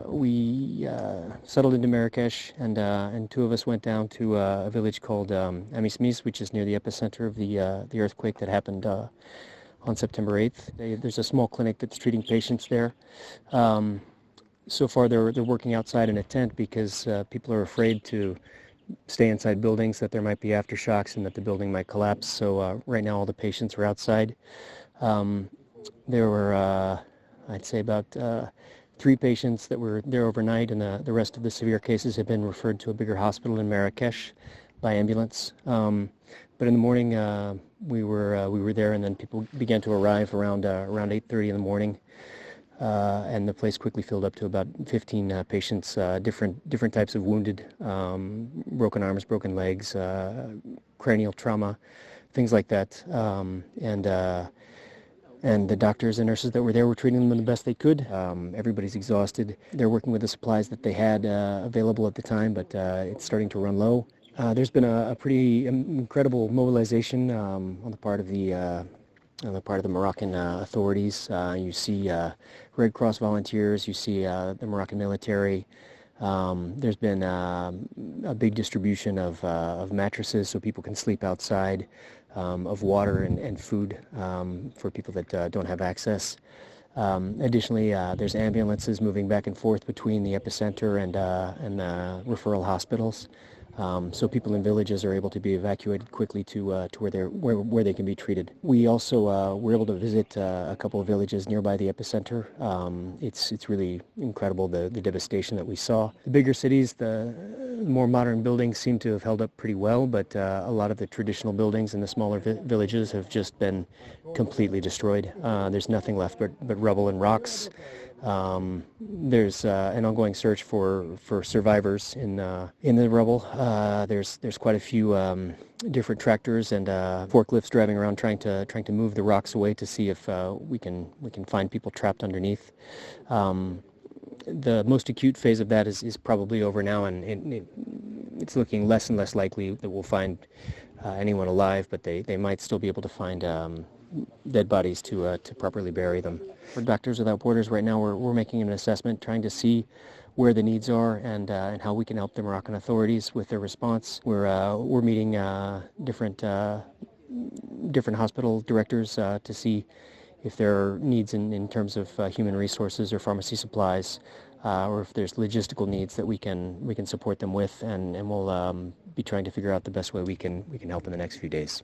we settled into Marrakesh, and two of us went down to a village called Amismis, which is near the epicenter of the earthquake that happened on September 8th. There's a small clinic that's treating patients there. So far, they're working outside in a tent because people are afraid to stay inside buildings, that there might be aftershocks and that the building might collapse. So right now, all the patients are outside. There were, I'd say, about 3 patients that were there overnight, and the rest of the severe cases have been referred to a bigger hospital in Marrakesh by ambulance. But in the morning, we were there, and then people began to arrive around 8:30 in the morning, and the place quickly filled up to about 15 patients, different types of wounded, broken arms, broken legs, cranial trauma, things like that, and the doctors and nurses that were there were treating them the best they could. Everybody's exhausted. They're working with the supplies that they had available at the time, but it's starting to run low. There's been a pretty incredible mobilization on the part of the Moroccan authorities. You see Red Cross volunteers. You see the Moroccan military. There's been a big distribution of mattresses so people can sleep outside, of water and food for people that don't have access. Additionally, there's ambulances moving back and forth between the epicenter and referral hospitals. So people in villages are able to be evacuated quickly to where they can be treated. We also were able to visit a couple of villages nearby the epicenter. It's really incredible the devastation that we saw. The bigger cities, the more modern buildings seem to have held up pretty well, but a lot of the traditional buildings in the smaller villages have just been completely destroyed. There's nothing left but rubble and rocks. There's an ongoing search for survivors in the rubble. There's quite a few different tractors and forklifts driving around trying to move the rocks away to see if we can find people trapped underneath. The most acute phase of that is probably over now, and it's looking less and less likely that we'll find anyone alive, but they might still be able to find dead bodies to properly bury them. For Doctors Without Borders, right now we're making an assessment, trying to see where the needs are and how we can help the Moroccan authorities with their response. We're meeting different hospital directors to see if there are needs in terms of human resources or pharmacy supplies, or if there's logistical needs that we can support them with, and we'll be trying to figure out the best way we can help in the next few days.